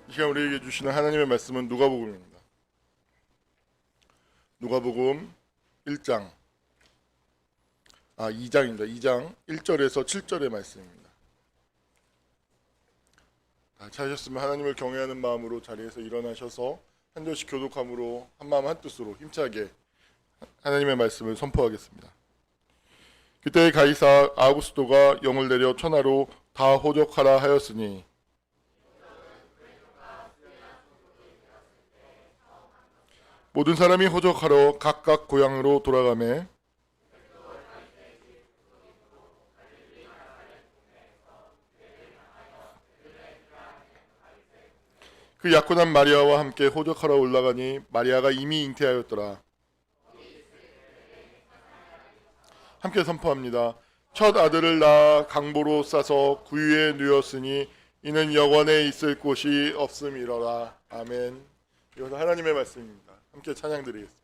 이 시간 우리에게 주시는 하나님의 말씀은 누가복음입니다. 누가복음 1장 2장입니다. 2장 1절에서 7절의 말씀입니다. 찾으셨으면 하나님을 경외하는 마음으로 자리에서 일어나셔서 한 절씩 교독함으로 한마음 한뜻으로 힘차게 하나님의 말씀을 선포하겠습니다. 그때 가이사 아우구스도가 영을 내려 천하로 다 호적하라 하였으니 모든 사람이 호적하러 각각 고향으로 돌아가매 그 약혼한 마리아와 함께 호적하러 올라가니 마리아가 이미 잉태하였더라. 함께 선포합니다. 첫 아들을 낳아 강보로 싸서 구유에 누웠으니 이는 영원에 있을 곳이 없음이로라. 아멘. 이것은 하나님의 말씀입니다. 함께 찬양드리겠습니다.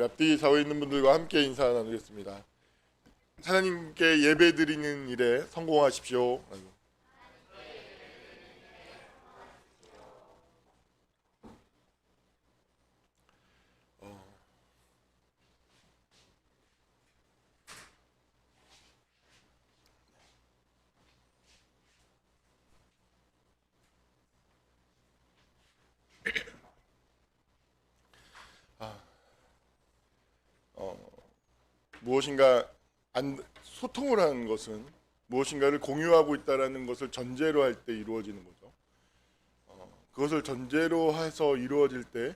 앞뒤 좌우에 있는 분들과 함께 인사 나누겠습니다. 하나님께 예배 드리는 일에 성공하십시오. 무엇인가 소통을 하는 것은 무엇인가를 공유하고 있다는 것을 전제로 할 때 이루어지는 거죠. 그것을 전제로 해서 이루어질 때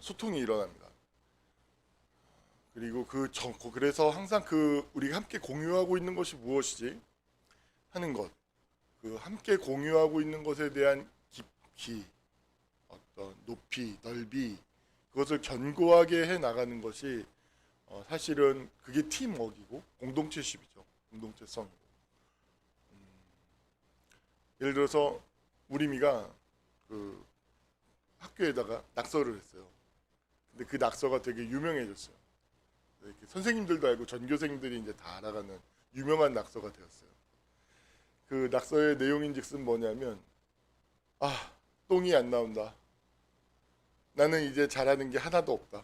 소통이 일어납니다. 그리고 그래서 항상 우리가 함께 공유하고 있는 것이 무엇이지 하는 것, 그 함께 공유하고 있는 것에 대한 깊이, 어떤 높이, 넓이, 그것을 견고하게 해 나가는 것이 사실은 그게 팀워크이고 공동체십이죠. 공동체성이고. 예를 들어서 우리 미가 그 학교에다가 낙서를 했어요. 근데 그 낙서가 되게 유명해졌어요. 이렇게 선생님들도 알고 전교생들이 이제 다 알아가는 유명한 낙서가 되었어요. 그 낙서의 내용인즉슨 뭐냐면 똥이 안 나온다. 나는 이제 잘하는 게 하나도 없다.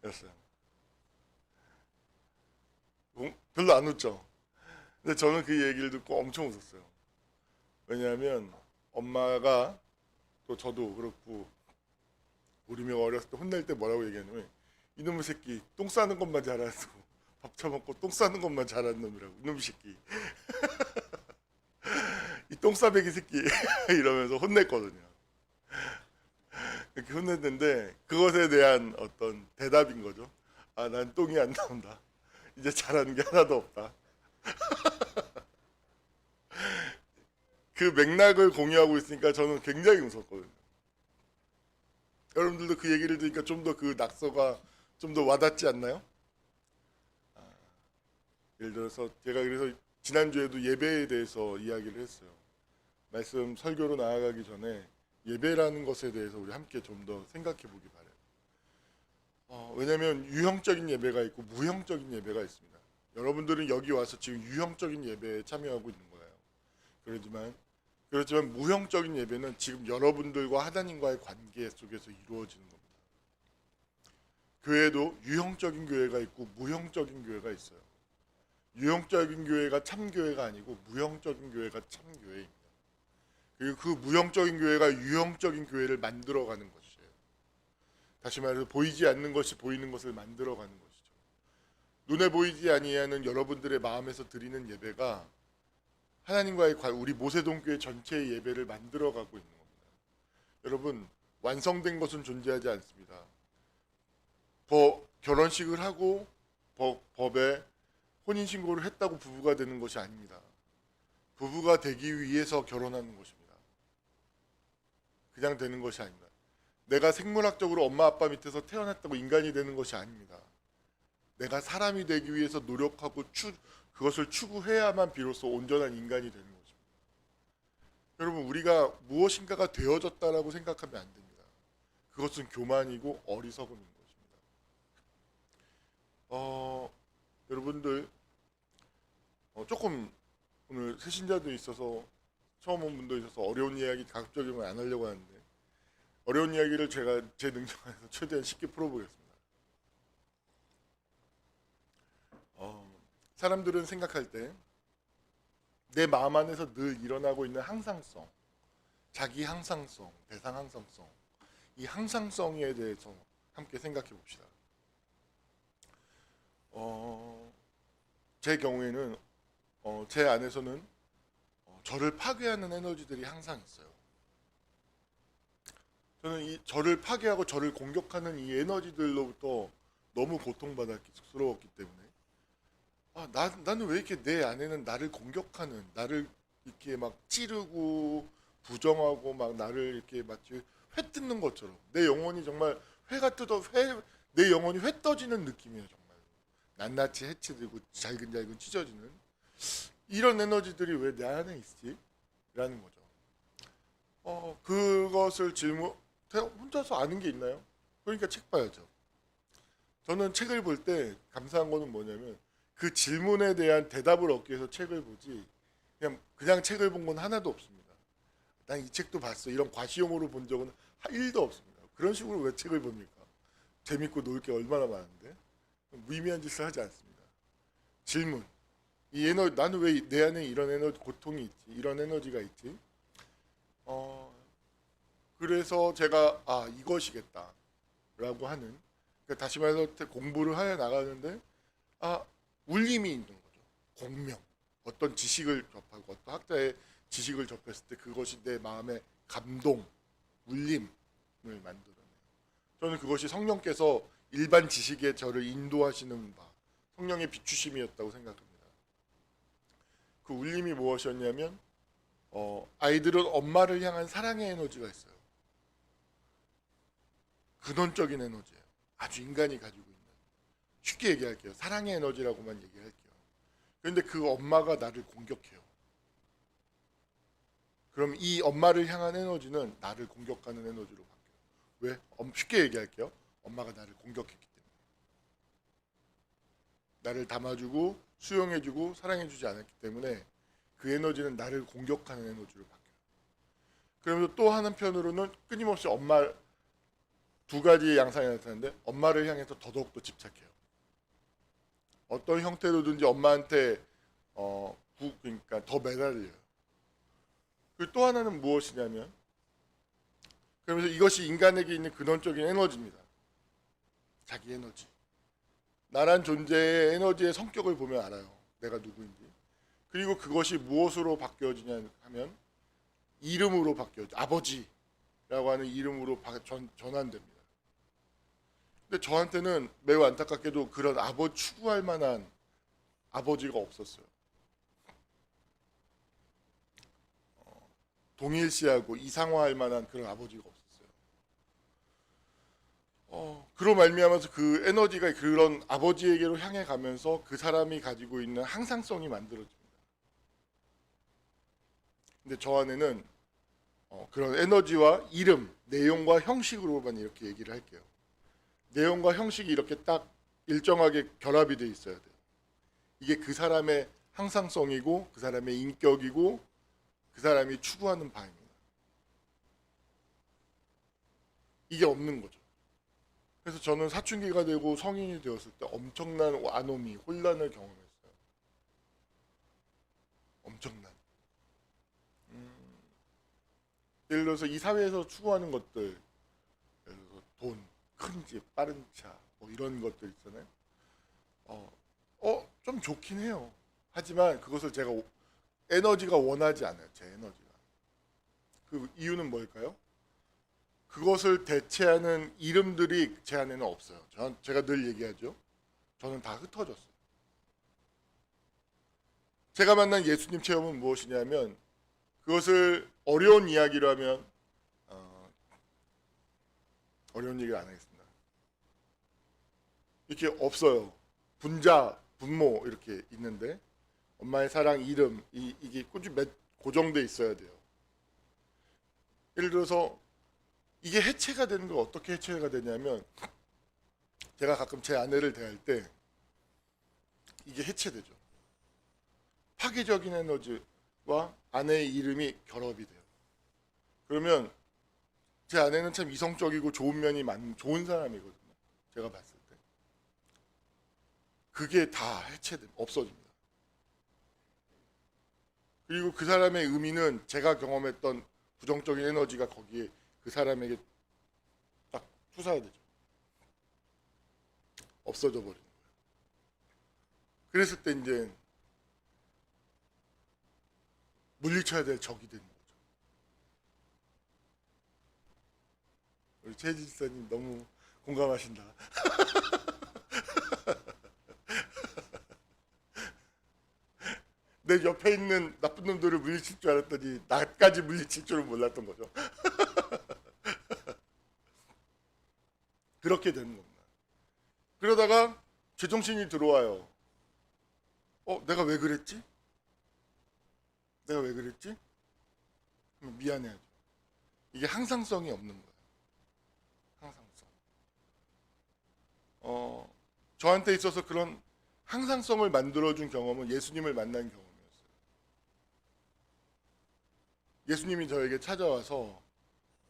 였어요. 별로 안 웃죠. 근데 저는 그 얘기를 듣고 엄청 웃었어요. 왜냐하면 엄마가 또 저도 그렇고 우리 명 어렸을 때 혼낼 때 뭐라고 얘기하냐면 이놈의 새끼 똥 싸는 것만 잘하고 밥 처먹고 똥 싸는 것만 잘하는 놈이라고. 이놈의 새끼 이 똥싸배기 새끼 이러면서 혼냈거든요. 이렇게 혼냈는데 그것에 대한 어떤 대답인 거죠. 난 똥이 안 나온다. 이제 잘하는 게 하나도 없다. 그 맥락을 공유하고 있으니까 저는 굉장히 웃었거든요. 여러분들도 그 얘기를 들으니까 좀 더 그 낙서가 좀 더 와닿지 않나요? 예를 들어서 제가 그래서 지난주에도 예배에 대해서 이야기를 했어요. 말씀 설교로 나아가기 전에 예배라는 것에 대해서 우리 함께 좀 더 생각해 보기 바래요. 왜냐하면 유형적인 예배가 있고 무형적인 예배가 있습니다. 여러분들은 여기 와서 지금 유형적인 예배에 참여하고 있는 거예요. 그렇지만 무형적인 예배는 지금 여러분들과 하나님과의 관계 속에서 이루어지는 겁니다. 교회도 유형적인 교회가 있고 무형적인 교회가 있어요. 유형적인 교회가 참교회가 아니고 무형적인 교회가 참교회입니다. 그리고 그 무형적인 교회가 유형적인 교회를 만들어가는 것이에요. 다시 말해서 보이지 않는 것이 보이는 것을 만들어가는 것이죠. 눈에 보이지 아니하는 여러분들의 마음에서 드리는 예배가 하나님과의 우리 모세동 교회 전체의 예배를 만들어가고 있는 겁니다. 여러분, 완성된 것은 존재하지 않습니다. 결혼식을 하고 법에 혼인신고를 했다고 부부가 되는 것이 아닙니다. 부부가 되기 위해서 결혼하는 것입니다. 그냥 되는 것이 아닙니다. 내가 생물학적으로 엄마 아빠 밑에서 태어났다고 인간이 되는 것이 아닙니다. 내가 사람이 되기 위해서 노력하고 그것을 추구해야만 비로소 온전한 인간이 되는 것입니다. 여러분, 우리가 무엇인가가 되어졌다라고 생각하면 안 됩니다. 그것은 교만이고 어리석음인 것입니다. 여러분들 조금 오늘 새신자도 있어서 처음 온 분도 있어서 어려운 이야기 가급적이면 안 하려고 하는데 어려운 이야기를 제가 제 능력 안에서 최대한 쉽게 풀어보겠습니다. 사람들은 생각할 때 내 마음 안에서 늘 일어나고 있는 항상성, 자기 항상성, 대상 항상성, 이 항상성에 대해서 함께 생각해 봅시다. 제 경우에는 제 안에서는 저를 파괴하는 에너지들이 항상 있어요. 저는 이 저를 파괴하고 저를 공격하는 이 에너지들로부터 너무 고통스러웠기 때문에 나는 왜 이렇게 내 안에는 나를 공격하는, 나를 이렇게 막 찌르고 부정하고 막 나를 이렇게 마치 회 뜯는 것처럼 내 영혼이 정말 내 영혼이 회 떠지는 느낌이에요. 정말 낱낱이 해치되고 잘근잘근 찢어지는 이런 에너지들이 왜 내 안에 있지? 라는 거죠. 그것을 혼자서 아는 게 있나요? 그러니까 책 봐야죠. 저는 책을 볼 때 감사한 거는 뭐냐면 그 질문에 대한 대답을 얻기 위해서 책을 보지 그냥 책을 본 건 하나도 없습니다. 난 이 책도 봤어. 이런 과시용으로 본 적은 1도 없습니다. 그런 식으로 왜 책을 봅니까? 재밌고 놀 게 얼마나 많은데 무의미한 짓을 하지 않습니다. 질문. 이 에너지, 나는 왜 내 안에 이런 에너지, 고통이 있지? 이런 에너지가 있지? 그래서 제가 이것이겠다 라고 하는, 그러니까 다시 말해서 공부를 해 나가는데 울림이 있는 거죠. 공명. 어떤 지식을 접하고 어떤 학자의 지식을 접했을 때 그것이 내 마음의 감동, 울림을 만들어내요. 저는 그것이 성령께서 일반 지식에 저를 인도하시는 성령의 비추심이었다고 생각합니다. 그 울림이 무엇이었냐면 아이들은 엄마를 향한 사랑의 에너지가 있어요. 근원적인 에너지예요. 아주 인간이 가지고 있는. 쉽게 얘기할게요. 사랑의 에너지라고만 얘기할게요. 그런데 그 엄마가 나를 공격해요. 그럼 이 엄마를 향한 에너지는 나를 공격하는 에너지로 바뀌어요. 왜? 쉽게 얘기할게요. 엄마가 나를 공격했기 때문에. 나를 담아주고 수용해주고 사랑해주지 않았기 때문에 그 에너지는 나를 공격하는 에너지로 바뀌어요. 그러면서 또 한편으로는 끊임없이 두 가지의 양상이 나타나는데 엄마를 향해서 더더욱더 집착해요. 어떤 형태로든지 엄마한테 그러니까 더 매달려요. 그리고 또 하나는 무엇이냐면 그러면서 이것이 인간에게 있는 근원적인 에너지입니다. 자기 에너지. 나란 존재의 에너지의 성격을 보면 알아요. 내가 누구인지. 그리고 그것이 무엇으로 바뀌어지냐 하면 이름으로 바뀌어져. 아버지라고 하는 이름으로 전환됩니다. 근데 저한테는 매우 안타깝게도 그런 추구할 만한 아버지가 없었어요. 동일시하고 이상화할 만한 그런 아버지가 없었어요. 그로 말미암아서 그 에너지가 그런 아버지에게로 향해 가면서 그 사람이 가지고 있는 항상성이 만들어집니다. 근데 저 안에는 그런 에너지와 이름, 내용과 형식으로만 이렇게 얘기를 할게요. 내용과 형식이 이렇게 딱 일정하게 결합이 돼 있어야 돼요. 이게 그 사람의 항상성이고 그 사람의 인격이고 그 사람이 추구하는 바입니다. 이게 없는 거죠. 그래서 저는 사춘기가 되고 성인이 되었을 때 엄청난 아노미, 혼란을 경험했어요. 엄청난. 예를 들어서 이 사회에서 추구하는 것들, 예를 들어서 돈, 큰 집, 빠른 차, 뭐 이런 것들 있잖아요. 좀 좋긴 해요. 하지만 그것을 제가 에너지가 원하지 않아요. 제 에너지가. 그 이유는 뭘까요? 그것을 대체하는 이름들이 제 안에는 없어요. 제가 늘 얘기하죠. 저는 다 흩어졌어요. 제가 만난 예수님 체험은 무엇이냐면 그것을 어려운 이야기로 하면 어려운 얘기를 안 하겠습니다. 이렇게 없어요. 분자, 분모 이렇게 있는데 엄마의 사랑, 이름 이게 꾸준히 고정돼 있어야 돼요. 예를 들어서 이게 해체가 되는 건 어떻게 해체가 되냐면 제가 가끔 제 아내를 대할 때 이게 해체되죠. 파괴적인 에너지와 아내의 이름이 결합이 돼요. 그러면 제 아내는 참 이성적이고 좋은 면이 많은 좋은 사람이거든요. 제가 봤을 때. 그게 다 없어집니다. 그리고 그 사람의 의미는 제가 경험했던 부정적인 에너지가 거기에 그 사람에게 딱 투사되죠. 없어져 버리는 거예요. 그랬을 때 이제 물리쳐야 될 적이 되는 거죠. 우리 최지사님 너무 공감하신다. 내 옆에 있는 나쁜 놈들을 물리칠 줄 알았더니 나까지 물리칠 줄은 몰랐던 거죠. 그렇게 되는 겁니다. 그러다가 제정신이 들어와요. 내가 왜 그랬지? 내가 왜 그랬지? 미안해야죠. 이게 항상성이 없는 거예요. 항상성. 저한테 있어서 그런 항상성을 만들어준 경험은 예수님을 만난 경험이었어요. 예수님이 저에게 찾아와서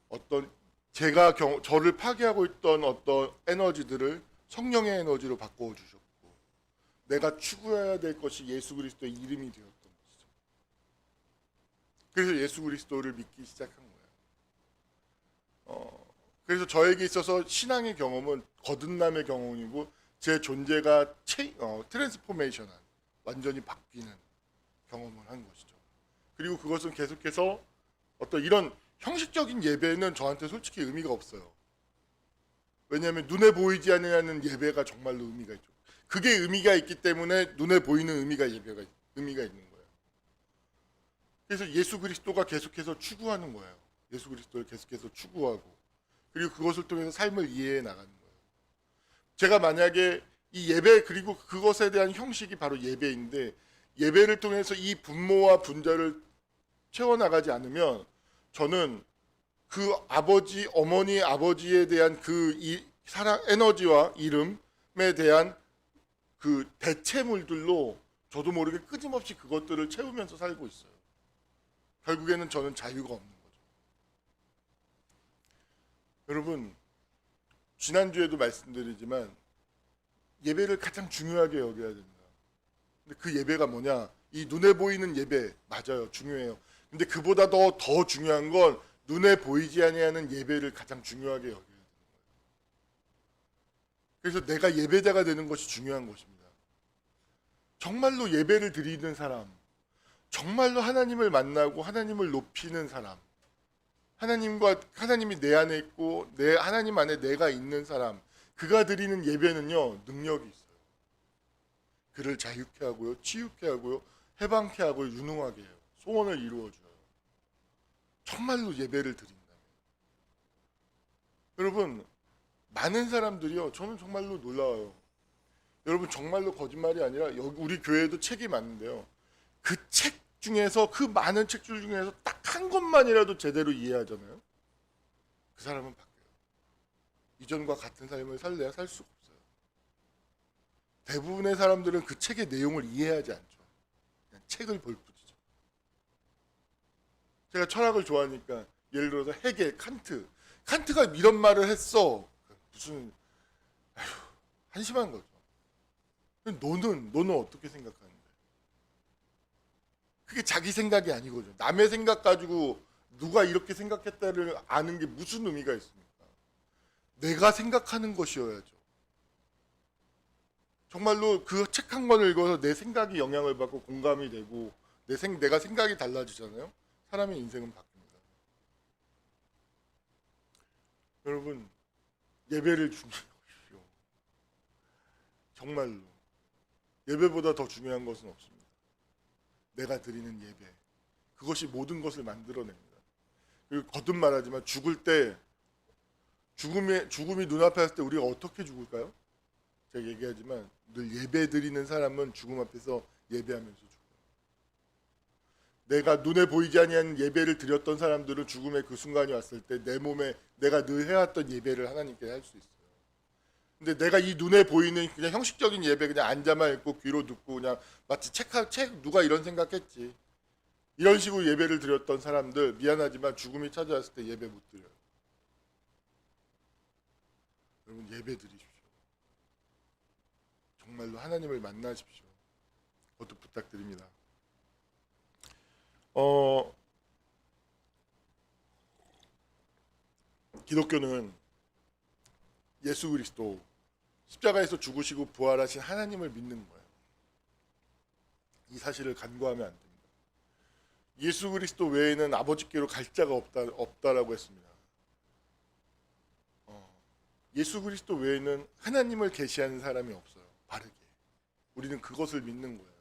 어떤 제가 저를 파괴하고 있던 어떤 에너지들을 성령의 에너지로 바꿔 주셨고 내가 추구해야 될 것이 예수 그리스도의 이름이 되었던 것이죠. 그래서 예수 그리스도를 믿기 시작한 거예요. 그래서 저에게 있어서 신앙의 경험은 거듭남의 경험이고 제 존재가 트랜스포메이션한 완전히 바뀌는 경험을 한 것이죠. 그리고 그것은 계속해서 어떤 이런 형식적인 예배는 저한테 솔직히 의미가 없어요. 왜냐하면 눈에 보이지 않는 예배가 정말로 의미가 있죠. 그게 의미가 있기 때문에 눈에 보이는 의미가 있는 거예요. 그래서 예수 그리스도가 계속해서 추구하는 거예요. 예수 그리스도를 계속해서 추구하고 그리고 그것을 통해서 삶을 이해해 나가는 거예요. 제가 만약에 이 예배 그리고 그것에 대한 형식이 바로 예배인데 예배를 통해서 이 분모와 분자를 채워나가지 않으면 저는 그 아버지, 어머니, 아버지에 대한 그 사랑, 에너지와 이름에 대한 그 대체물들로 저도 모르게 끊임없이 그것들을 채우면서 살고 있어요. 결국에는 저는 자유가 없는 거죠. 여러분, 지난주에도 말씀드리지만 예배를 가장 중요하게 여겨야 됩니다. 근데 그 예배가 뭐냐? 이 눈에 보이는 예배 맞아요. 중요해요. 근데 그보다 더 중요한 건 눈에 보이지 아니하는 예배를 가장 중요하게 여겨야 되는 거예요. 그래서 내가 예배자가 되는 것이 중요한 것입니다. 정말로 예배를 드리는 사람, 정말로 하나님을 만나고 하나님을 높이는 사람, 하나님이 내 안에 있고 하나님 안에 내가 있는 사람, 그가 드리는 예배는요 능력이 있어요. 그를 자유케 하고요, 치유케 하고요, 해방케 하고요, 유능하게 해요. 소원을 이루어줘요. 정말로 예배를 드린다면. 여러분, 많은 사람들이요, 저는 정말로 놀라워요. 여러분, 정말로 거짓말이 아니라 우리 교회에도 책이 많은데요. 그 책 중에서 그 많은 책들 중에서 딱 한 것만이라도 제대로 이해하잖아요. 그 사람은 바뀌어요. 이전과 같은 삶을 살래야 살 수가 없어요. 대부분의 사람들은 그 책의 내용을 이해하지 않죠. 그냥 책을 볼 뿐이죠. 제가 철학을 좋아하니까 예를 들어서 헤겔, 칸트가 이런 말을 했어. 무슨 한심한 거죠. 너는 어떻게 생각하는데? 그게 자기 생각이 아니거든요. 남의 생각 가지고 누가 이렇게 생각했다를 아는 게 무슨 의미가 있습니까? 내가 생각하는 것이어야죠. 정말로 그 책 한 권을 읽어서 내 생각이 영향을 받고 공감이 되고 내가 생각이 달라지잖아요. 사람의 인생은 바뀝니다. 여러분, 예배를 중요하십시오. 정말로 예배보다 더 중요한 것은 없습니다. 내가 드리는 예배, 그것이 모든 것을 만들어냅니다. 그리고 거듭 말하지만 죽을 때 죽음이 눈앞에 왔을 때 우리가 어떻게 죽을까요? 제가 얘기하지만 늘 예배 드리는 사람은 죽음 앞에서 예배하면서 죽어요. 내가 눈에 보이지 아니한 예배를 드렸던 사람들은 죽음의 그 순간이 왔을 때 내 몸에 내가 늘 해왔던 예배를 하나님께 할 수 있어요. 근데 내가 이 눈에 보이는 그냥 형식적인 예배, 그냥 앉아만 있고 귀로 듣고 그냥 마치 책 누가 이런 생각했지, 이런 식으로 예배를 드렸던 사람들, 미안하지만 죽음이 찾아왔을 때 예배 못 드려요. 여러분, 예배 드리십시오. 정말로 하나님을 만나십시오. 거듭 부탁드립니다. 기독교는 예수 그리스도 십자가에서 죽으시고 부활하신 하나님을 믿는 거예요. 이 사실을 간과하면 안 됩니다. 예수 그리스도 외에는 아버지께로 갈 자가 없다라고 했습니다. 예수 그리스도 외에는 하나님을 계시하는 사람이 없어요. 바르게. 우리는 그것을 믿는 거예요.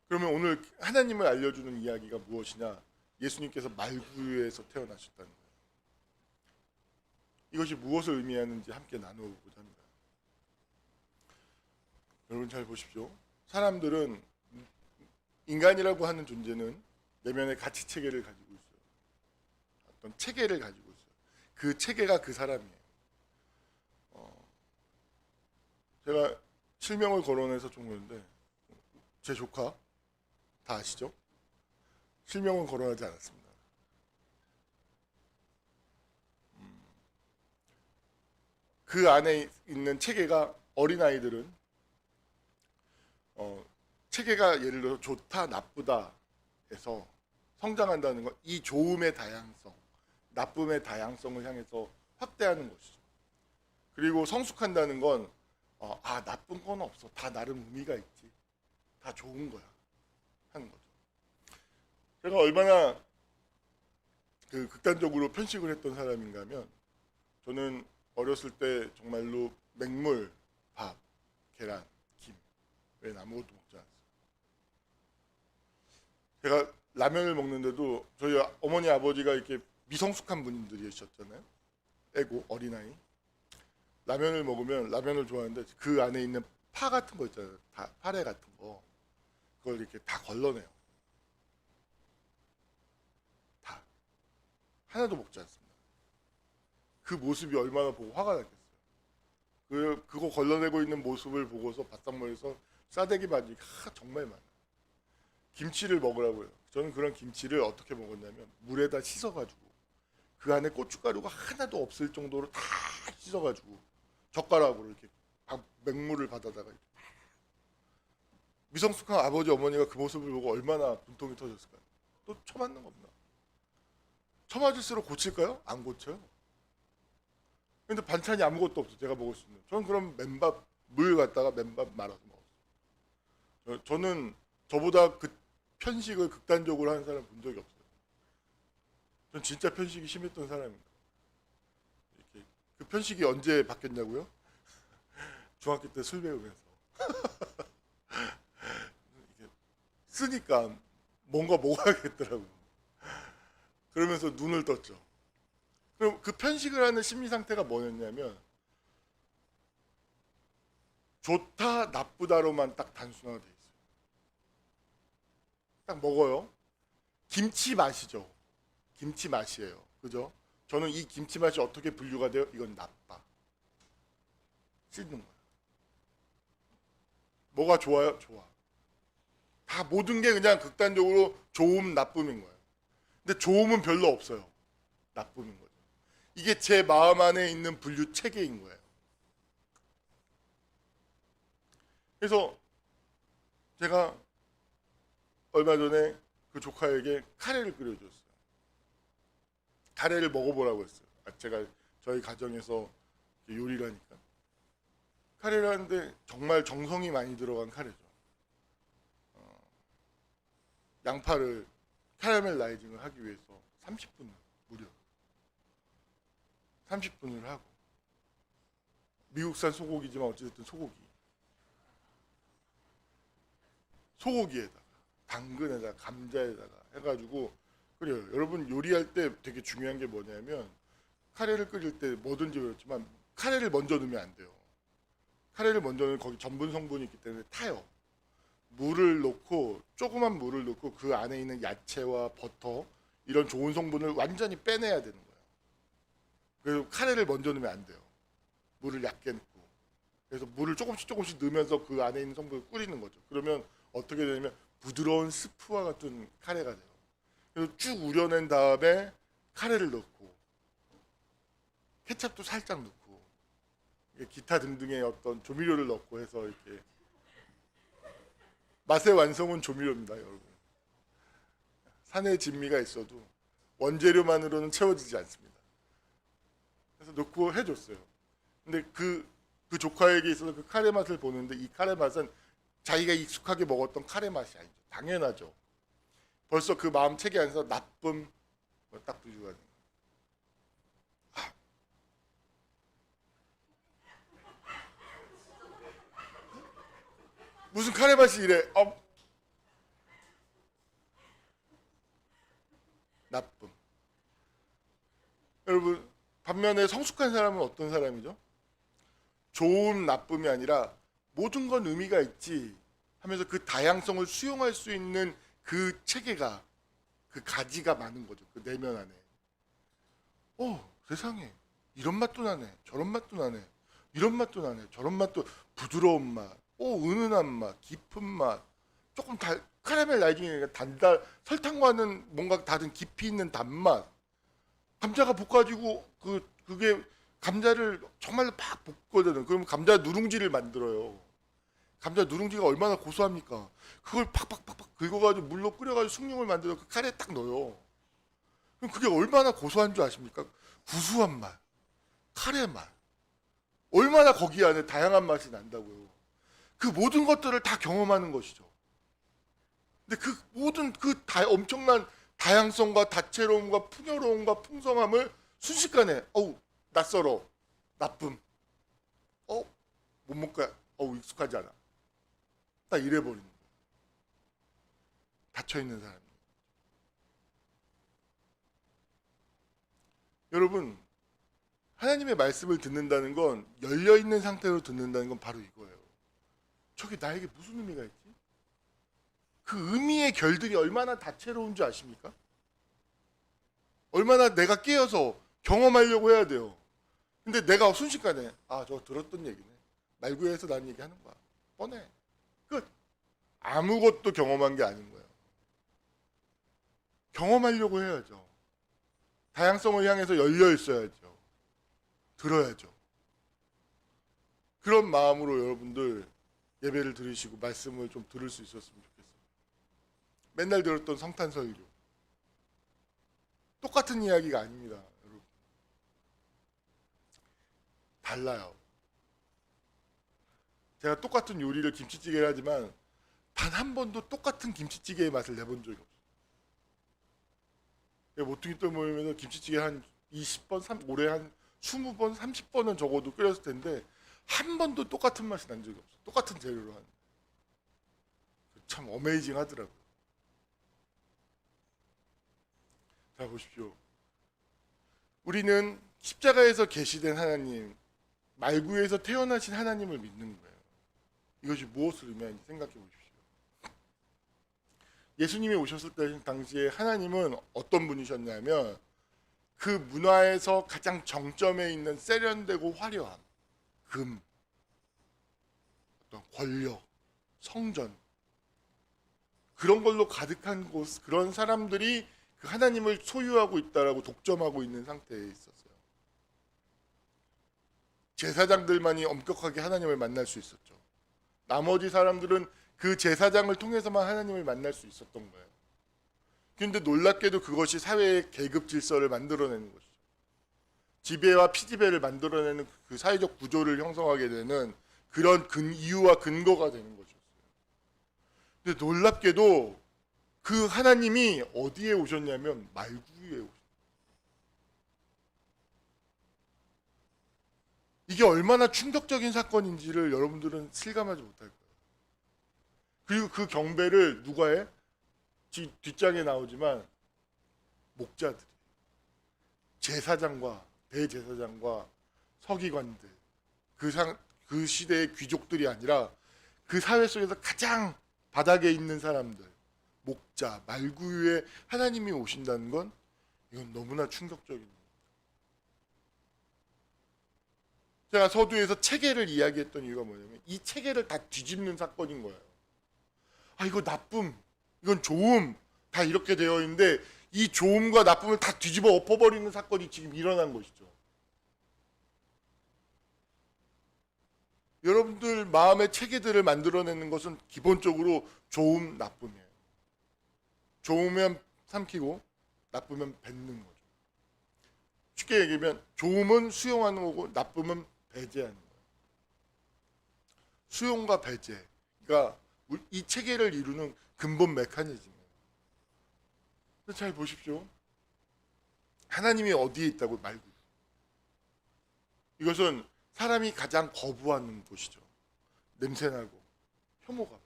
그러면 오늘 하나님을 알려주는 이야기가 무엇이냐? 예수님께서 말구유에서 태어나셨다는 거예요. 이것이 무엇을 의미하는지 함께 나누어보고자 합니다. 여러분 잘 보십시오. 사람들은 인간이라고 하는 존재는 내면의 가치 체계를 가지고 있어요. 어떤 체계를 가지고 있어요. 그 체계가 그 사람이에요. 제가 실명을 거론해서 좀 그런데 제 조카 다 아시죠? 실명은 거론하지 않았습니다. 그 안에 있는 체계가, 어린아이들은 체계가 예를 들어 좋다 나쁘다 해서 성장한다는 건 이 좋음의 다양성, 나쁨의 다양성을 향해서 확대하는 것이죠. 그리고 성숙한다는 건 나쁜 건 없어, 다 나름 의미가 있지, 다 좋은 거야 하는 거죠. 제가 얼마나 그 극단적으로 편식을 했던 사람인가 하면, 저는 어렸을 때 정말로 맹물, 밥, 계란, 김 외에는 아무것도 먹지 않았어요. 제가 라면을 먹는데도 저희 어머니 아버지가 이렇게 미성숙한 분들이셨잖아요. 애고 어린아이. 라면을 먹으면, 라면을 좋아하는데 그 안에 있는 파 같은 거 있잖아요. 파래 같은 거. 그걸 이렇게 다 걸러내요. 다. 하나도 먹지 않습니다. 그 모습이 얼마나 보고 화가 났겠어요. 그거 걸러내고 있는 모습을 보고서 바싹머리에서 싸대기 맞이 정말 많아요. 김치를 먹으라고요. 저는 그런 김치를 어떻게 먹었냐면 물에다 씻어가지고 그 안에 고춧가루가 하나도 없을 정도로 다 씻어가지고 젓가락으로 이렇게 맹물을 받아다가 이렇게. 미성숙한 아버지 어머니가 그 모습을 보고 얼마나 분통이 터졌을까요? 또 쳐맞는 겁니다. 쳐맞을수록 고칠까요? 안 고쳐요. 근데 반찬이 아무것도 없어. 제가 먹을 수 있는. 저는 그럼 맨밥, 물 갖다가 맨밥 말아서 먹었어요. 저는 저보다 그 편식을 극단적으로 하는 사람 본 적이 없어요. 전 진짜 편식이 심했던 사람입니다. 이렇게 그 편식이 언제 바뀌었냐고요? 중학교 때 술 배우면서. 쓰니까 뭔가 먹어야겠더라고요. 그러면서 눈을 떴죠. 그럼 그 편식을 하는 심리 상태가 뭐였냐면 좋다 나쁘다로만 딱 단순화돼 있어요. 딱 먹어요. 김치 맛이죠. 김치 맛이에요. 그죠? 저는 이 김치 맛이 어떻게 분류가 돼요? 이건 나빠. 씻는 거야. 뭐가 좋아요? 좋아. 다 모든 게 그냥 극단적으로 좋음, 나쁨인 거예요. 근데 좋음은 별로 없어요. 나쁨인 거죠. 이게 제 마음 안에 있는 분류 체계인 거예요. 그래서 제가 얼마 전에 그 조카에게 카레를 끓여줬어요. 카레를 먹어보라고 했어요. 제가 저희 가정에서 요리를 하니까. 카레를 하는데 정말 정성이 많이 들어간 카레죠. 양파를 캐러멜라이징을 하기 위해서 30분을 무려 30분을 하고, 미국산 소고기지만 어찌됐든 소고기에다가 당근에다가 감자에다가 해가지고 끓여요. 여러분 요리할 때 되게 중요한 게 뭐냐면, 카레를 끓일 때 뭐든지 그렇지만 카레를 먼저 넣으면 안 돼요. 카레를 먼저 넣으면 거기 전분 성분이 있기 때문에 타요. 물을 넣고, 조그만 물을 넣고 그 안에 있는 야채와 버터 이런 좋은 성분을 완전히 빼내야 되는 거예요. 그래서 카레를 먼저 넣으면 안 돼요. 물을 얇게 넣고, 그래서 물을 조금씩 넣으면서 그 안에 있는 성분을 끓이는 거죠. 그러면 어떻게 되냐면 부드러운 스프와 같은 카레가 돼요. 그래서 쭉 우려낸 다음에 카레를 넣고, 케첩도 살짝 넣고, 기타 등등의 어떤 조미료를 넣고 해서 이렇게, 맛의 완성은 조미료입니다, 여러분. 산의 진미가 있어도 원재료만으로는 채워지지 않습니다. 그래서 넣고 해줬어요. 근데 그 조카에게 있어서 그 카레 맛을 보는데, 이 카레 맛은 자기가 익숙하게 먹었던 카레 맛이 아니죠. 당연하죠. 벌써 그 마음 체계 안에서 나쁨 딱 부주가 돼요. 무슨 카레 맛이 이래? 나쁨. 여러분, 반면에 성숙한 사람은 어떤 사람이죠? 좋은 나쁨이 아니라 모든 건 의미가 있지 하면서 그 다양성을 수용할 수 있는 그 체계가, 그 가지가 많은 거죠. 그 내면 안에. 세상에 이런 맛도 나네, 저런 맛도 나네, 이런 맛도 나네, 저런 맛도, 부드러운 맛, 은은한 맛, 깊은 맛, 조금 카라멜 라이징이니까 설탕과는 뭔가 다른 깊이 있는 단맛. 감자가 볶아지고 그게 감자를 정말로 막 볶거든요. 그러면 감자 누룽지를 만들어요. 감자 누룽지가 얼마나 고소합니까? 그걸 팍팍팍팍 긁어가지고 물로 끓여가지고 숭늉을 만들어 그 카레에 딱 넣어요. 그럼 그게 얼마나 고소한 줄 아십니까? 구수한 맛, 카레 맛. 얼마나 거기 안에 다양한 맛이 난다고요. 그 모든 것들을 다 경험하는 것이죠. 근데 그 모든 엄청난 다양성과 다채로움과 풍요로움과 풍성함을 순식간에, 낯설어, 나쁨, 못 먹고, 익숙하지 않아, 딱 이래버리는 거예요. 닫혀있는 사람이. 여러분, 하나님의 말씀을 듣는다는 건, 열려있는 상태로 듣는다는 건 바로 이거예요. 저게 나에게 무슨 의미가 있지? 그 의미의 결들이 얼마나 다채로운 줄 아십니까? 얼마나 내가 깨어서 경험하려고 해야 돼요. 근데 내가 순식간에, 저거 들었던 얘기네, 말구에서 난 얘기하는 거야, 뻔해, 끝. 아무것도 경험한 게 아닌 거예요. 경험하려고 해야죠. 다양성을 향해서 열려 있어야죠. 들어야죠. 그런 마음으로 여러분들 예배를 들으시고 말씀을 좀 들을 수 있었으면 좋겠어요. 맨날 들었던 성탄설교 똑같은 이야기가 아닙니다, 여러분. 달라요. 제가 똑같은 요리를 김치찌개를 하지만 단 한 번도 똑같은 김치찌개의 맛을 내본 적이 없어요. 모퉁이 돌 모이면서 김치찌개 한 20번, 올해 한 20번, 30번은 적어도 끓였을 텐데 한 번도 똑같은 맛이 난 적이 없어요. 똑같은 재료로 하는. 참 어메이징 하더라고요. 자, 보십시오. 우리는 십자가에서 계시된 하나님, 말구에서 태어나신 하나님을 믿는 거예요. 이것이 무엇을 의미하는지 생각해 보십시오. 예수님이 오셨을 때 당시에 하나님은 어떤 분이셨냐면 그 문화에서 가장 정점에 있는 세련되고 화려함, 금, 어떤 권력, 성전 그런 걸로 가득한 곳, 그런 사람들이 그 하나님을 소유하고 있다라고 독점하고 있는 상태에 있었어요. 제사장들만이 엄격하게 하나님을 만날 수 있었죠. 나머지 사람들은 그 제사장을 통해서만 하나님을 만날 수 있었던 거예요. 그런데 놀랍게도 그것이 사회의 계급 질서를 만들어내는 것이죠. 지배와 피지배를 만들어내는 그 사회적 구조를 형성하게 되는 그런 이유와 근거가 되는 것이었어요. 근데 놀랍게도 그 하나님이 어디에 오셨냐면 말구유에 오셨어요. 이게 얼마나 충격적인 사건인지를 여러분들은 실감하지 못할 거예요. 그리고 그 경배를 누가 해? 뒷장에 나오지만 목자들이, 제사장과 대제사장과 서기관들, 그 시대의 귀족들이 아니라 그 사회 속에서 가장 바닥에 있는 사람들, 목자, 말구유에 하나님이 오신다는 건 이건 너무나 충격적인. 제가 서두에서 체계를 이야기했던 이유가 뭐냐면 이 체계를 다 뒤집는 사건인 거예요. 아, 이거 나쁨, 이건 좋음, 다 이렇게 되어 있는데 이 좋음과 나쁨을 다 뒤집어 엎어버리는 사건이 지금 일어난 것이죠. 여러분들 마음의 체계들을 만들어내는 것은 기본적으로 좋음, 나쁨이에요. 좋으면 삼키고 나쁘면 뱉는 거죠. 쉽게 얘기하면 좋음은 수용하는 거고 나쁨은 배제하는 거예요. 수용과 배제가 이 체계를 이루는 근본 메커니즘이에요. 잘 보십시오. 하나님이 어디에 있다고 말고 이것은 사람이 가장 거부하는 곳이죠. 냄새나고 혐오감.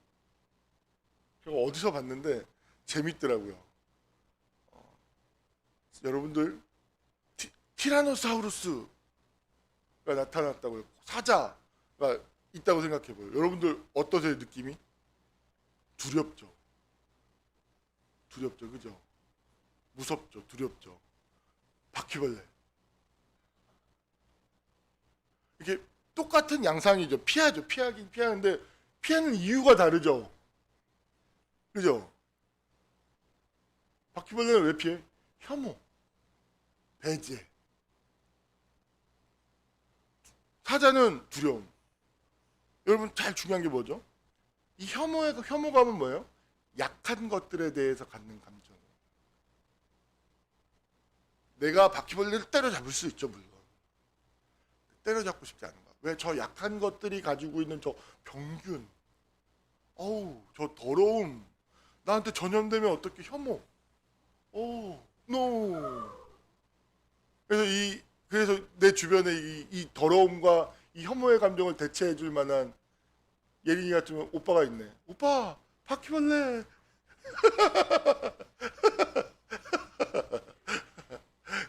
제가 어디서 봤는데 재밌더라고요. 여러분들 티라노사우루스가 나타났다고요. 사자가 있다고 생각해봐요. 여러분들 어떠세요? 느낌이? 두렵죠. 두렵죠. 그죠? 무섭죠. 두렵죠. 바퀴벌레. 이게 똑같은 양상이죠. 피하죠. 피하긴 피하는데 피하는 이유가 다르죠. 그죠? 바퀴벌레는 왜 피해? 혐오, 배제. 사자는 두려움. 여러분 잘 중요한 게 뭐죠? 이 혐오감은 뭐예요? 약한 것들에 대해서 갖는 감정이에요. 내가 바퀴벌레를 때려잡을 수 있죠, 물론. 때려잡고 싶지 않은 거야. 왜? 저 약한 것들이 가지고 있는 저 병균, 어우, 저 더러움, 나한테 전염되면 어떻게 혐오, 오, 노. 그래서 내 주변에 이 더러움과 이 혐오의 감정을 대체해줄 만한 예린이 같은 오빠가 있네. 오빠, 바퀴벌레.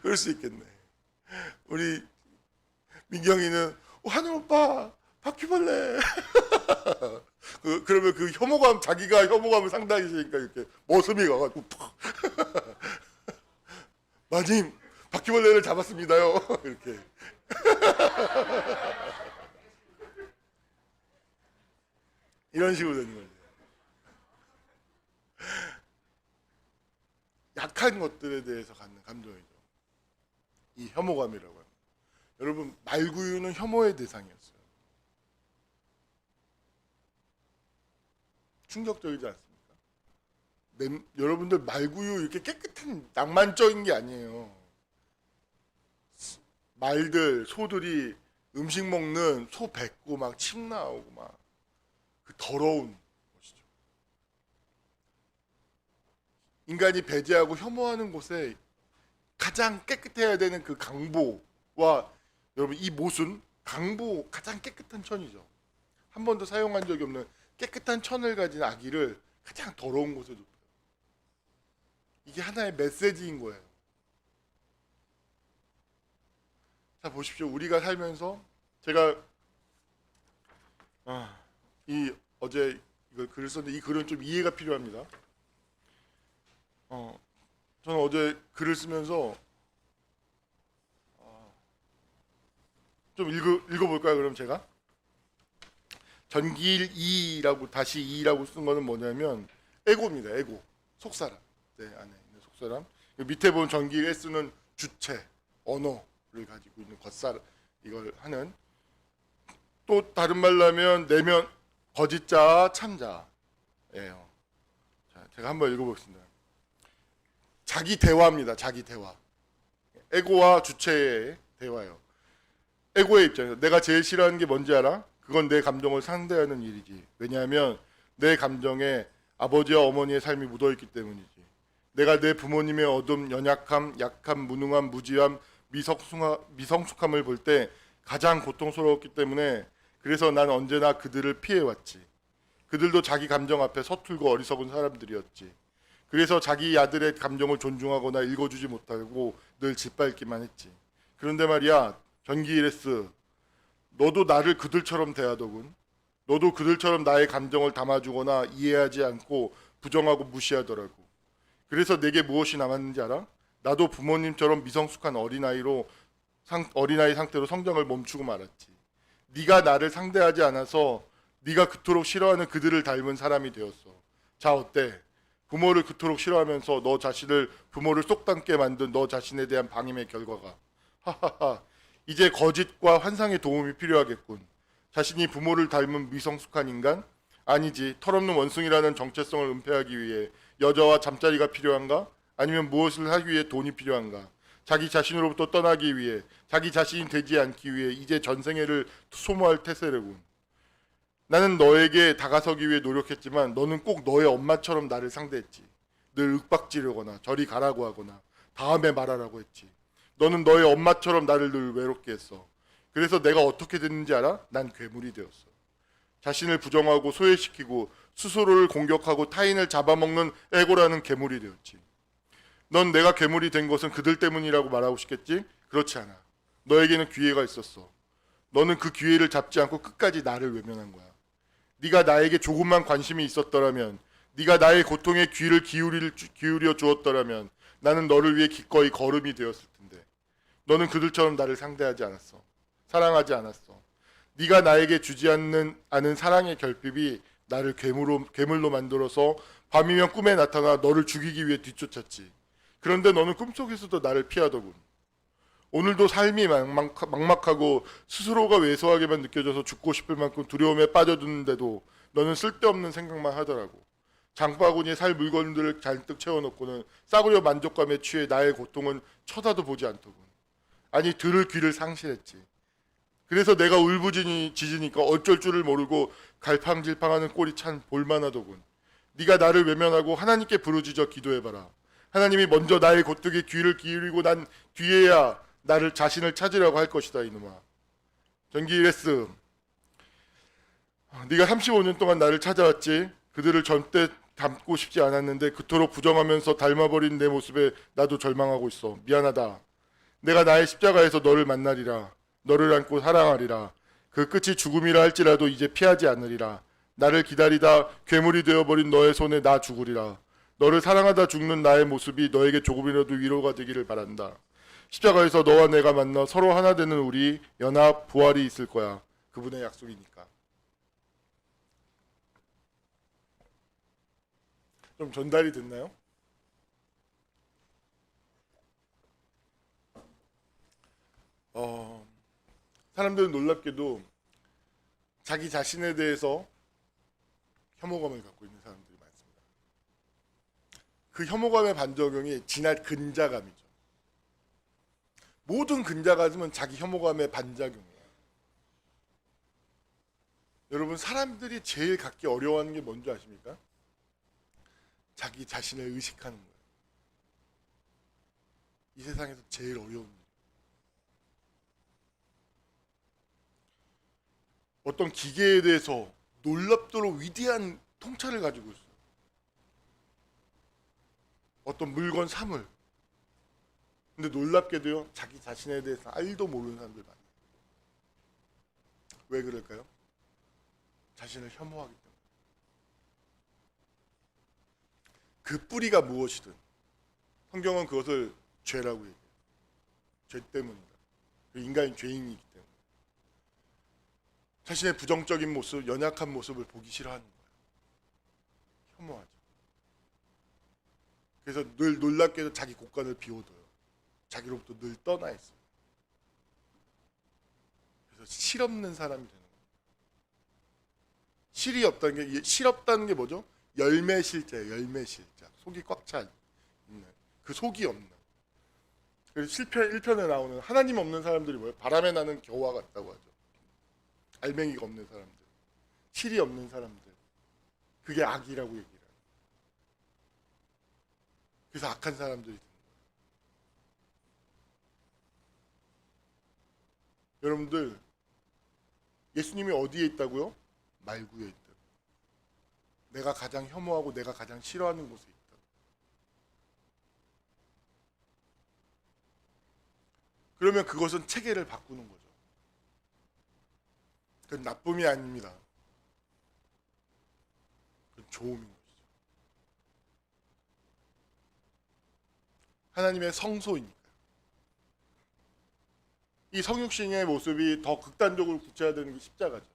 그럴 수 있겠네. 우리 민경이는 하늘 오빠, 바퀴벌레. 그러면 그 혐오감, 자기가 혐오감을 상당히 있으니까 이렇게 머슴이 가가지고 팍. 마님, 바퀴벌레를 잡았습니다요. 이렇게. 이런 식으로 되는 거죠. 약한 것들에 대해서 갖는 감정이죠. 이 혐오감이라고 합니다. 여러분, 말구유는 혐오의 대상이었어요. 충격적이지 않습니까? 여러분들 말구유 이렇게 깨끗한 낭만적인 게 아니에요. 말들, 소들이 음식 먹는 소 뱉고 막 침 나오고 막 그 더러운 것이죠. 인간이 배제하고 혐오하는 곳에 가장 깨끗해야 되는 그 강보와 여러분 이 못은 강보 가장 깨끗한 천이죠. 한 번도 사용한 적이 없는 깨끗한 천을 가진 아기를 가장 더러운 곳에 눕혀요. 이게 하나의 메시지인 거예요. 자 보십시오. 우리가 살면서 제가 어제 이걸 글을 썼는데 이 글은 좀 이해가 필요합니다. 저는 어제 글을 쓰면서 좀 읽어볼까요? 그럼 제가 전기일 2라고 다시 2라고 쓴 거는 뭐냐면 에고입니다. 에고, 속사람. 내 안에 있는 속사람. 밑에 보면 전기일 S는 주체, 언어를 가지고 있는 겉사람, 이걸 하는. 또 다른 말로 하면 내면 거짓자 참자예요. 자, 제가 한번 읽어보겠습니다. 자기 대화입니다. 자기 대화. 에고와 주체의 대화예요. 에고의 입장에서 내가 제일 싫어하는 게 뭔지 알아? 그건 내 감정을 상대하는 일이지. 왜냐하면 내 감정에 아버지와 어머니의 삶이 묻어있기 때문이지. 내가 내 부모님의 어둠, 연약함, 약함, 무능함, 무지함, 미성숙함을 볼 때 가장 고통스러웠기 때문에 그래서 난 언제나 그들을 피해왔지. 그들도 자기 감정 앞에 서툴고 어리석은 사람들이었지. 그래서 자기 아들의 감정을 존중하거나 읽어주지 못하고 늘 짓밟기만 했지. 그런데 말이야, 전기일에스, 너도 나를 그들처럼 대하더군. 너도 그들처럼 나의 감정을 담아주거나 이해하지 않고 부정하고 무시하더라고. 그래서 내게 무엇이 남았는지 알아? 나도 부모님처럼 미성숙한 어린아이 상태로 성장을 멈추고 말았지. 네가 나를 상대하지 않아서 네가 그토록 싫어하는 그들을 닮은 사람이 되었어. 자, 어때? 부모를 그토록 싫어하면서 너 자신을 부모를 쏙 닮게 만든 너 자신에 대한 방임의 결과가. 하하하. 이제 거짓과 환상의 도움이 필요하겠군. 자신이 부모를 닮은 미성숙한 인간? 아니지. 털없는 원숭이라는 정체성을 은폐하기 위해 여자와 잠자리가 필요한가? 아니면 무엇을 하기 위해 돈이 필요한가? 자기 자신으로부터 떠나기 위해, 자기 자신이 되지 않기 위해 이제 전생애를 소모할 태세라군. 나는 너에게 다가서기 위해 노력했지만 너는 꼭 너의 엄마처럼 나를 상대했지. 늘 윽박지르거나 저리 가라고 하거나 다음에 말하라고 했지. 너는 너의 엄마처럼 나를 늘 외롭게 했어. 그래서 내가 어떻게 됐는지 알아? 난 괴물이 되었어. 자신을 부정하고 소외시키고 스스로를 공격하고 타인을 잡아먹는 에고라는 괴물이 되었지. 넌 내가 괴물이 된 것은 그들 때문이라고 말하고 싶겠지? 그렇지 않아. 너에게는 기회가 있었어. 너는 그 기회를 잡지 않고 끝까지 나를 외면한 거야. 네가 나에게 조금만 관심이 있었더라면, 네가 나의 고통에 귀를 기울여 주었더라면 나는 너를 위해 기꺼이 걸음이 되었을 텐데. 너는 그들처럼 나를 상대하지 않았어. 사랑하지 않았어. 네가 나에게 주지 않은 사랑의 결핍이 나를 괴물로 만들어서 밤이면 꿈에 나타나 너를 죽이기 위해 뒤쫓았지. 그런데 너는 꿈속에서도 나를 피하더군. 오늘도 삶이 막막하고 스스로가 왜소하게만 느껴져서 죽고 싶을 만큼 두려움에 빠져드는데도 너는 쓸데없는 생각만 하더라고. 장바구니에 살 물건들을 잔뜩 채워놓고는 싸구려 만족감에 취해 나의 고통은 쳐다도 보지 않더군. 아니, 들을 귀를 상실했지. 그래서 내가 울부짖으니까 어쩔 줄을 모르고 갈팡질팡하는 꼴이 참 볼만하더군. 네가 나를 외면하고 하나님께 부르짖어 기도해봐라. 하나님이 먼저 나의 고통에 귀를 기울이고 난 뒤에야 나를 자신을 찾으려고 할 것이다, 이놈아. 전기레스, 네가 35년 동안 나를 찾아왔지. 그들을 절대 닮고 싶지 않았는데 그토록 부정하면서 닮아버린 내 모습에 나도 절망하고 있어. 미안하다. 내가 나의 십자가에서 너를 만나리라. 너를 안고 사랑하리라. 그 끝이 죽음이라 할지라도 이제 피하지 않으리라. 나를 기다리다 괴물이 되어버린 너의 손에 나 죽으리라. 너를 사랑하다 죽는 나의 모습이 너에게 조금이라도 위로가 되기를 바란다. 십자가에서 너와 내가 만나 서로 하나 되는 우리 연합 부활이 있을 거야. 그분의 약속이니까. 좀 전달이 됐나요? 사람들은 놀랍게도 자기 자신에 대해서 혐오감을 갖고 있는 사람들이 많습니다. 그 혐오감의 반작용이 진한 근자감이죠. 모든 근자감은 자기 혐오감의 반작용이에요. 여러분, 사람들이 제일 갖기 어려워하는 게 뭔지 아십니까? 자기 자신을 의식하는 거예요. 이 세상에서 제일 어려운 일. 어떤 기계에 대해서 놀랍도록 위대한 통찰을 가지고 있어요. 어떤 물건, 사물. 근데 놀랍게도요, 자기 자신에 대해서 알도 모르는 사람들 많아요. 왜 그럴까요? 자신을 혐오하기 때문에. 그 뿌리가 무엇이든 성경은 그것을 죄라고 얘기해요. 죄 때문이다. 인간이 죄인이기 때문에. 자신의 부정적인 모습, 연약한 모습을 보기 싫어하는 거예요. 혐오하죠. 그래서 늘 놀랍게도 자기 곳간을 비워둬요. 자기로부터 늘 떠나 있어요. 그래서 실없는 사람이 되는 거예요. 실이 없다는 게, 실없다는 게 뭐죠? 열매실자예요. 열매실자. 속이 꽉 차 있는, 그 속이 없는. 그래서 실편 1편에 나오는 하나님 없는 사람들이 뭐예요? 바람에 나는 겨와 같다고 하죠. 알맹이가 없는 사람들, 실이 없는 사람들, 그게 악이라고 얘기해요. 그래서 악한 사람들이 되는 거예요. 여러분들, 예수님이 어디에 있다고요? 말구에 있다. 내가 가장 혐오하고 내가 가장 싫어하는 곳에 있다. 그러면 그것은 체계를 바꾸는 거죠. 그건 나쁨이 아닙니다. 그건 좋음인 것이죠. 하나님의 성소이니까요. 이 성육신의 모습이 더 극단적으로 구체화되는 게 십자가죠.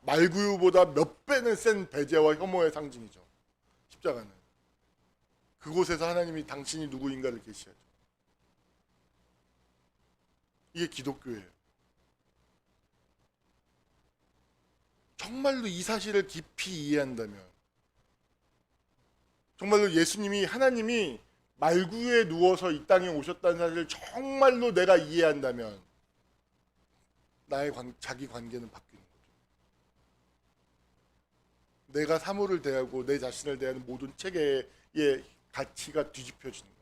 말구유보다 몇 배는 센 배제와 혐오의 상징이죠. 십자가는. 그곳에서 하나님이 당신이 누구인가를 계시하죠. 이게 기독교예요. 정말로 이 사실을 깊이 이해한다면, 정말로 예수님이, 하나님이 말구에 누워서 이 땅에 오셨다는 사실을 정말로 내가 이해한다면 나의 자기 관계는 바뀌는 거죠. 내가 사물을 대하고 내 자신을 대하는 모든 체계의 가치가 뒤집혀지는 거예요.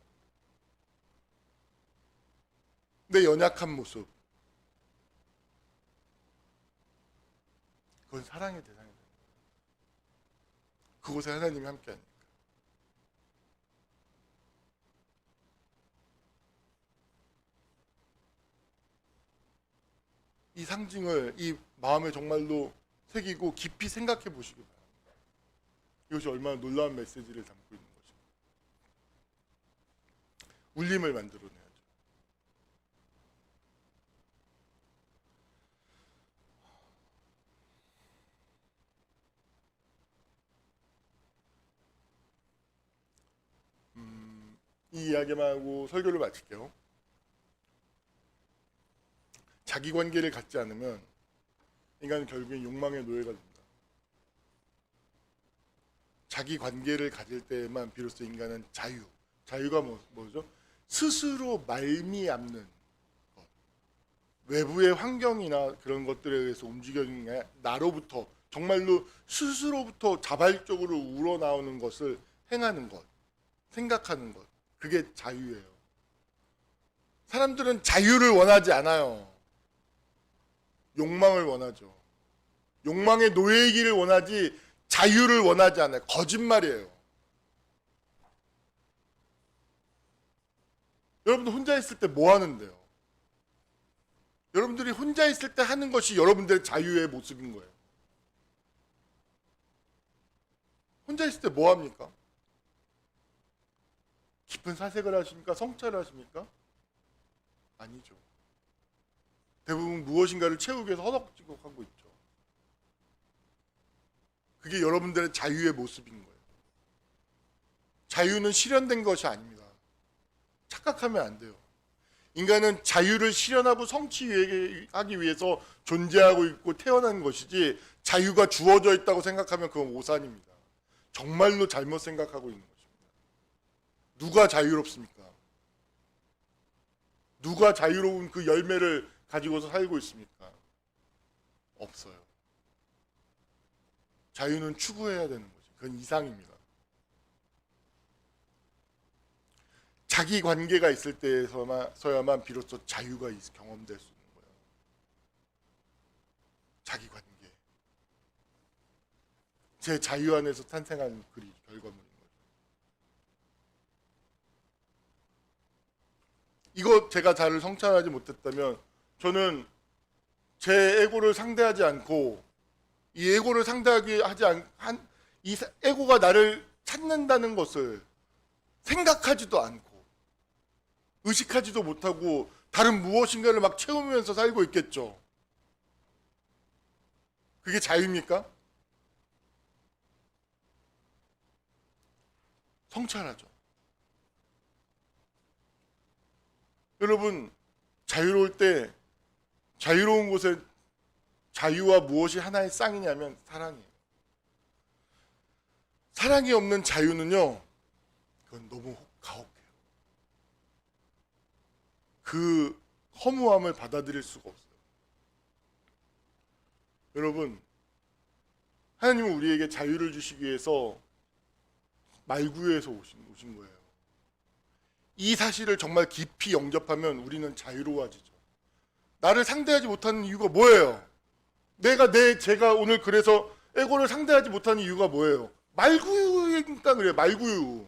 내 연약한 모습, 그건 사랑의 대상이 됩니다. 그곳에 하나님이 함께하니까. 이 상징을 이 마음에 정말로 새기고 깊이 생각해 보시기 바랍니다. 이것이 얼마나 놀라운 메시지를 담고 있는 것입니다. 울림을 만들어내야죠. 이 이야기만 하고 설교를 마칠게요. 자기 관계를 갖지 않으면 인간은 결국엔 욕망의 노예가 됩니다. 자기 관계를 가질 때만 비로소 인간은 자유가 뭐죠? 스스로 말미암는 것. 외부의 환경이나 그런 것들에 의해서 움직여지는 게 나로부터, 정말로 스스로부터 자발적으로 우러나오는 것을 행하는 것, 생각하는 것, 그게 자유예요. 사람들은 자유를 원하지 않아요. 욕망을 원하죠. 욕망의 노예이기를 원하지 자유를 원하지 않아요. 거짓말이에요. 여러분들 혼자 있을 때 뭐 하는데요? 여러분들이 혼자 있을 때 하는 것이 여러분들의 자유의 모습인 거예요. 혼자 있을 때 뭐 합니까? 깊은 사색을 하십니까? 성찰을 하십니까? 아니죠. 대부분 무엇인가를 채우기 위해서 허덕지겁하고 있죠. 그게 여러분들의 자유의 모습인 거예요. 자유는 실현된 것이 아닙니다. 착각하면 안 돼요. 인간은 자유를 실현하고 성취하기 위해서 존재하고 있고 태어난 것이지, 자유가 주어져 있다고 생각하면 그건 오산입니다. 정말로 잘못 생각하고 있는 것입니다. 누가 자유롭습니까? 누가 자유로운 그 열매를 가지고서 살고 있습니까? 없어요. 자유는 추구해야 되는 거죠. 그건 이상입니다. 자기 관계가 있을 때에서야만 비로소 자유가 경험될 수 있는 거예요. 자기 관계. 제 자유 안에서 탄생한 결과물인 거죠. 이거 제가 잘 성찰하지 못했다면 저는 제 에고를 상대하지 않고, 이 에고를 상대하지 이 에고가 나를 찾는다는 것을 생각하지도 않고 의식하지도 못하고 다른 무엇인가를 막 채우면서 살고 있겠죠. 그게 자유입니까? 성찰하죠. 여러분, 자유로울 때 자유로운 곳에 자유와 무엇이 하나의 쌍이냐면 사랑이에요. 사랑이 없는 자유는요, 그건 너무 가혹해요. 그 허무함을 받아들일 수가 없어요. 여러분, 하나님은 우리에게 자유를 주시기 위해서 말구에서 오신 거예요. 이 사실을 정말 깊이 영접하면 우리는 자유로워지죠. 나를 상대하지 못하는 이유가 뭐예요? 제가 오늘 그래서 에고를 상대하지 못하는 이유가 뭐예요? 말구유니까 그래요. 말구유.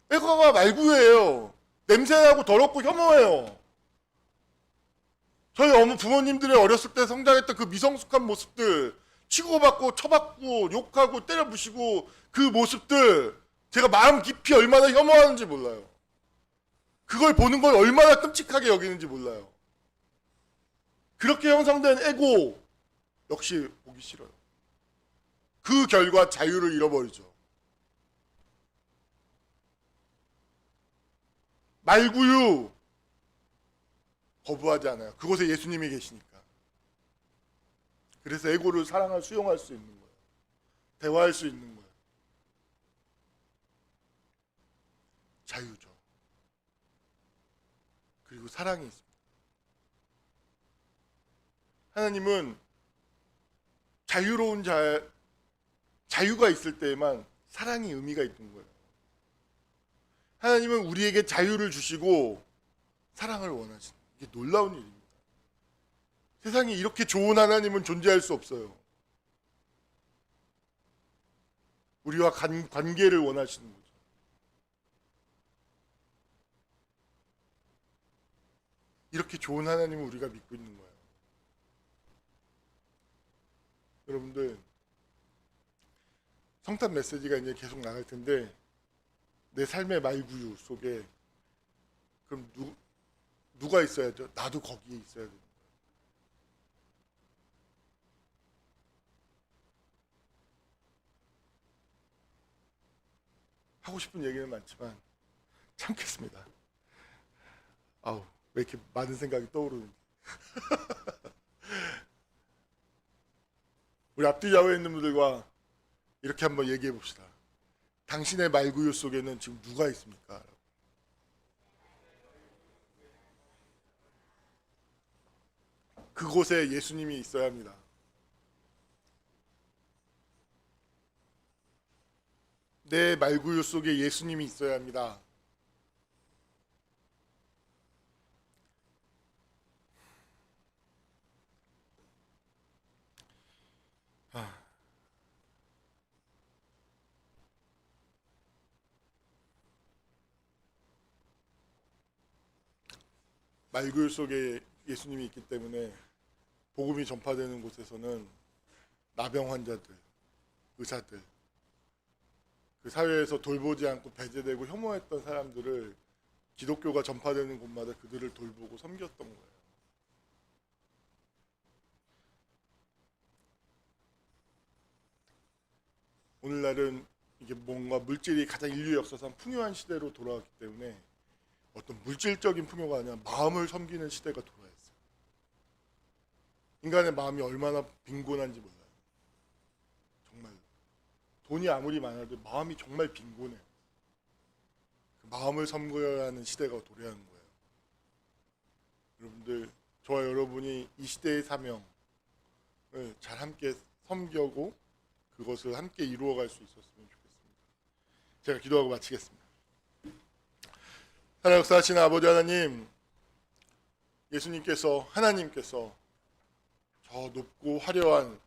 에고가 말구유예요. 냄새나고 더럽고 혐오해요. 저희 어머 부모님들의 어렸을 때 성장했던 그 미성숙한 모습들, 치고받고 쳐받고 욕하고 때려부시고 그 모습들, 제가 마음 깊이 얼마나 혐오하는지 몰라요. 그걸 보는 걸 얼마나 끔찍하게 여기는지 몰라요. 그렇게 형성된 에고 역시 보기 싫어요. 그 결과 자유를 잃어버리죠. 말구유 거부하지 않아요. 그곳에 예수님이 계시니까. 그래서 에고를 사랑할 수용할 수 있는 거예요. 대화할 수 있는 거예요. 자유죠. 그리고 사랑이 있습니다. 하나님은 자유가 있을 때에만 사랑이 의미가 있는 거예요. 하나님은 우리에게 자유를 주시고 사랑을 원하시는, 이게 놀라운 일입니다. 세상에 이렇게 좋은 하나님은 존재할 수 없어요. 우리와 관계를 원하시는 거죠. 이렇게 좋은 하나님을 우리가 믿고 있는 거예요. 여러분들, 성탄 메시지가 이제 계속 나갈 텐데, 내 삶의 말구유 속에 그럼 누가 있어야죠? 나도 거기에 있어야 됩니다. 하고 싶은 얘기는 많지만 참겠습니다. 아우, 왜 이렇게 많은 생각이 떠오르는지. 우리 앞뒤 좌우에 있는 분들과 이렇게 한번 얘기해 봅시다. 당신의 말구유 속에는 지금 누가 있습니까? 그곳에 예수님이 있어야 합니다. 내 말구유 속에 예수님이 있어야 합니다. 말구유 속에 예수님이 있기 때문에 복음이 전파되는 곳에서는 나병 환자들, 의사들, 그 사회에서 돌보지 않고 배제되고 혐오했던 사람들을 기독교가 전파되는 곳마다 그들을 돌보고 섬겼던 거예요. 오늘날은 이게 뭔가 물질이 가장 인류 역사상 풍요한 시대로 돌아왔기 때문에 어떤 물질적인 풍요가 아니라 마음을 섬기는 시대가 돌아왔어요. 인간의 마음이 얼마나 빈곤한지 몰라요. 정말 돈이 아무리 많아도 마음이 정말 빈곤해요. 그 마음을 섬겨야 하는 시대가 도래하는 거예요. 여러분들, 저와 여러분이 이 시대의 사명을 잘 함께 섬겨고 그것을 함께 이루어갈 수 있었으면 좋겠습니다. 제가 기도하고 마치겠습니다. 하나님 역사하시는 아버지 하나님, 예수님께서, 하나님께서 저 높고 화려한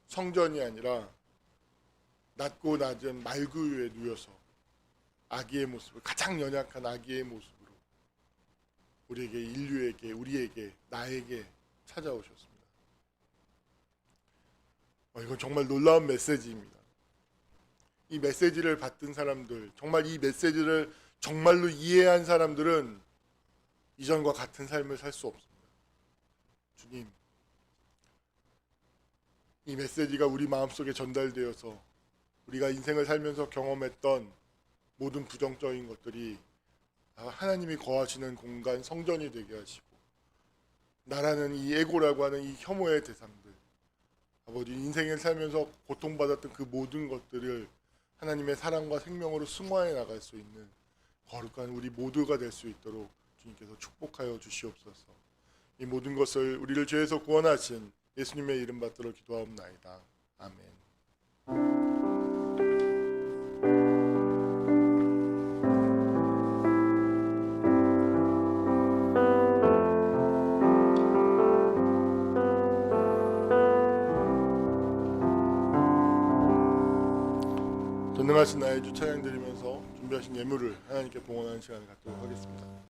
성전이 아니라 낮고 낮은 말구유에 누워서 아기의 모습을, 가장 연약한 아기의 모습으로 우리에게, 인류에게, 우리에게, 나에게 찾아오셨습니다. 이건 정말 놀라운 메시지입니다. 이 메시지를 받은 사람들, 정말 이 메시지를 정말로 이해한 사람들은 이전과 같은 삶을 살 수 없습니다. 주님, 이 메시지가 우리 마음속에 전달되어서 우리가 인생을 살면서 경험했던 모든 부정적인 것들이 하나님이 거하시는 공간 성전이 되게 하시고, 나라는 이 에고라고 하는 이 혐오의 대상들, 아버지 인생을 살면서 고통받았던 그 모든 것들을 하나님의 사랑과 생명으로 승화해 나갈 수 있는 거룩한 우리 모두가 될 수 있도록 주님께서 축복하여 주시옵소서. 이 모든 것을 우리를 죄에서 구원하신 예수님의 이름 받들어 기도하옵나이다. 아멘. 전능하신 나의 주 찬양 드리면서 준비하신 예물을 하나님께 봉헌하는 시간을 갖도록 하겠습니다.